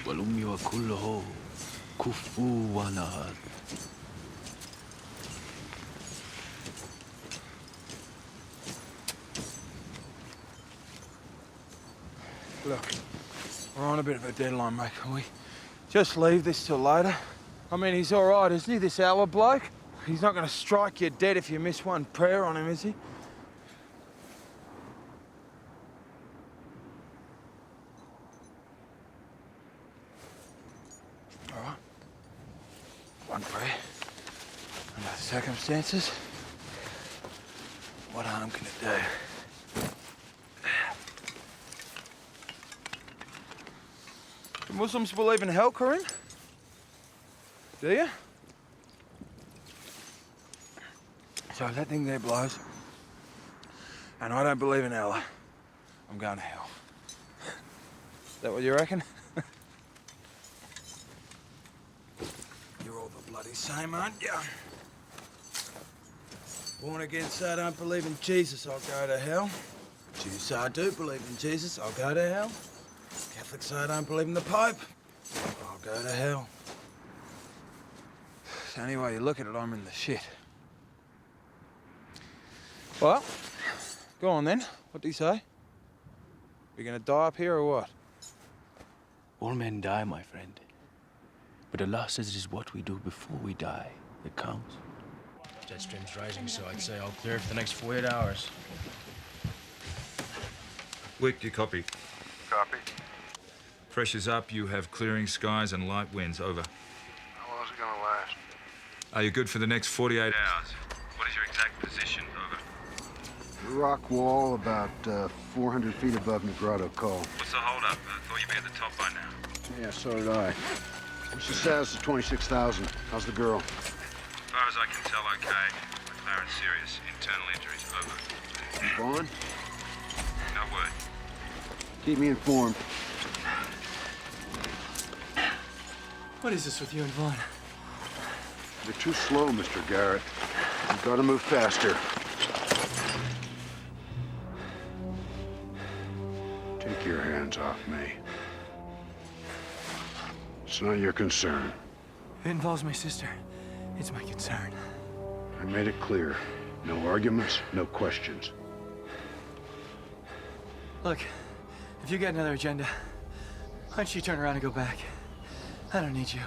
ولم يكن له كفوا أحد. Look, we're on a bit of a deadline, mate. Can we just leave this till later? I mean, he's all right, isn't he, this Ella bloke? He's not going to strike you dead if you miss one prayer on him, is he? All right. One prayer. Under the circumstances, what harm can it do? Do Muslims believe in hell, Karim? Do you? So if that thing there blows, and I don't believe in Allah, I'm going to hell. Is that what you reckon? You're all the bloody same, aren't you? Born again, so I don't believe in Jesus, I'll go to hell. Jews say I do believe in Jesus, I'll go to hell. Catholics say I don't believe in the Pope, I'll go to hell. So any way you look at it, I'm in the shit. Well, go on then. What do you say? We're gonna die up here or what? All men die, my friend. But Allah says it is what we do before we die that counts. Jet stream's rising, so I'd say I'll clear for the next 48 hours. Wick, do you copy? Copy. Pressure's up, you have clearing skies and light winds, over. How long is it gonna last? Are you good for the next 48 hours? What is your exact position, over? Rock wall about 400 feet above Negrado Col. What's the holdup? I thought you'd be at the top by now. Yeah, so did I. What's the status of 26,000? How's the girl? As far as I can tell, okay. McLaren's serious. Internal injuries, over. Vaughn? No word. Keep me informed. What is this with you and Vaughn? You're too slow, Mr. Garrett. You've got to move faster. Take your hands off me. It's not your concern. It involves my sister. It's my concern. I made it clear. No arguments, no questions. Look, if you got another agenda, why don't you turn around and go back? I don't need you.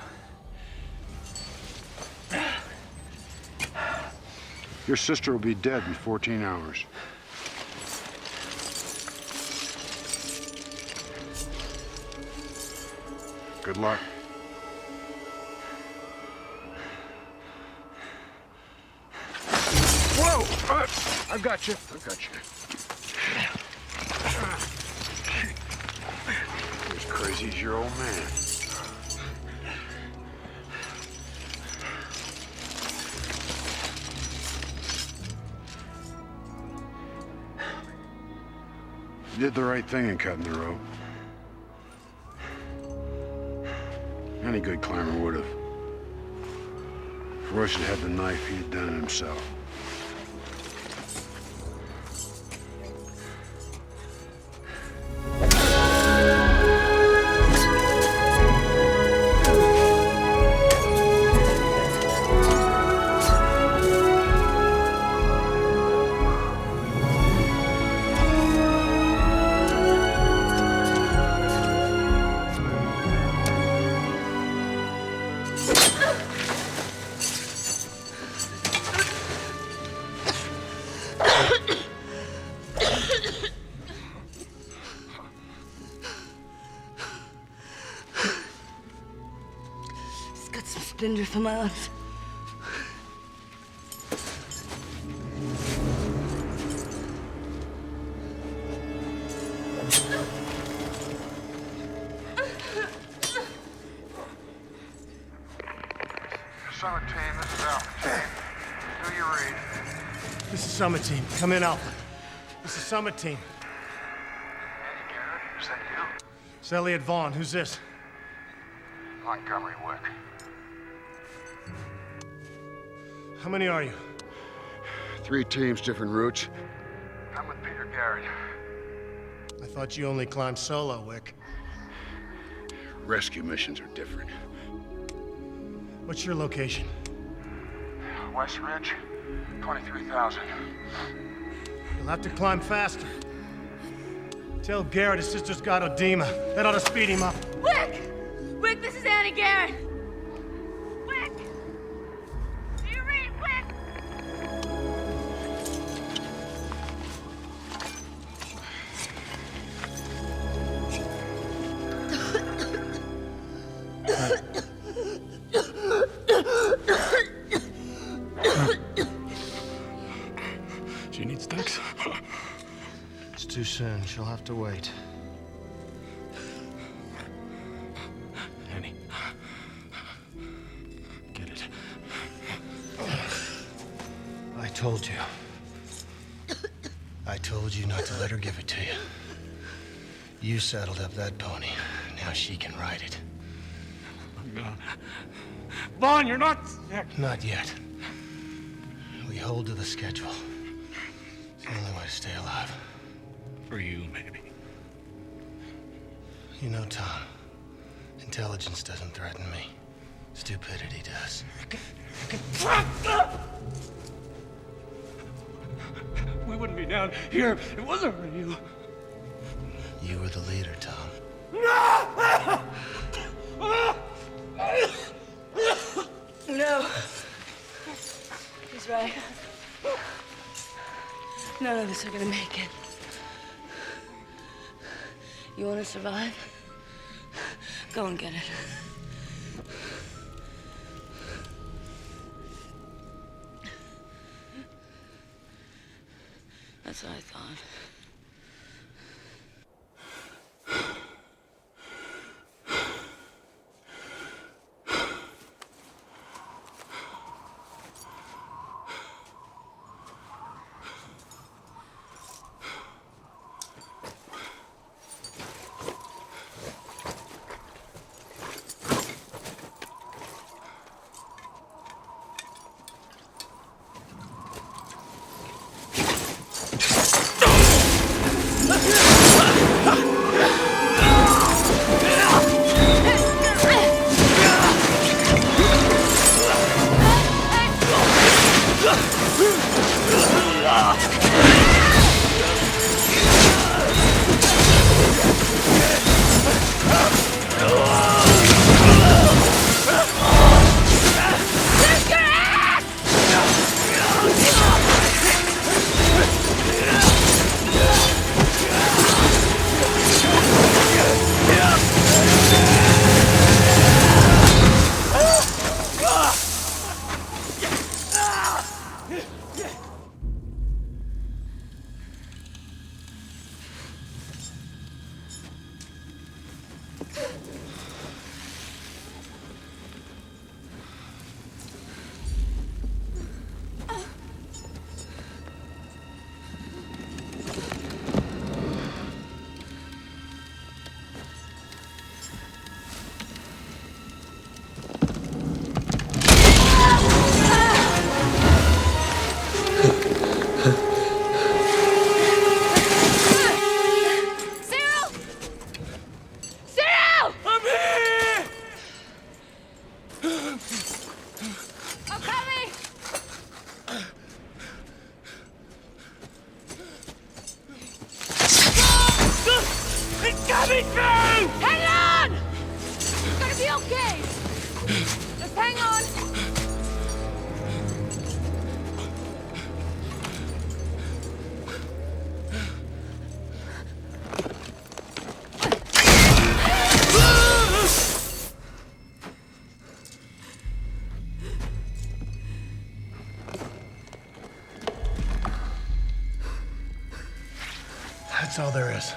Your sister will be dead in 14 hours. Good luck. Whoa! I've got you. I've got you. You're as crazy as your old man. You did the right thing in cutting the rope. Any good climber would have. If Royce had had the knife, he'd have done it himself. Splinters for my lips. Summit team, this is Alpha team. Do you read? This is Summit Team. Come in, Alpha. This is Summit Team. Andy Garrett, is that you? It's Elliot Vaughn. Who's this? Montgomery Wick. How many are you? 3 teams, different routes. I'm with Peter Garrett. I thought you only climbed solo, Wick. Rescue missions are different. What's your location? West Ridge, 23,000. You'll have to climb faster. Tell Garrett his sister's got edema. That ought to speed him up. Wick! Wick, this is Annie Garrett. Wick! Do you read, Wick? She needs Dex. It's too soon. She'll have to wait. Annie. Get it. I told you. I told you not to let her give it to you. You saddled up that pony. Now she can ride it. Vaughn, you're not... Not yet. We hold to the schedule. It's the only way to stay alive. For you, maybe. You know, Tom, intelligence doesn't threaten me. Stupidity does. We wouldn't be down here if it wasn't for you. You were the leader, Tom. No. He's right. None of us are gonna make it. You wanna survive? Go and get it. That's what I thought. coming through! Hang on! It's gonna be okay. Just hang on. That's all there is.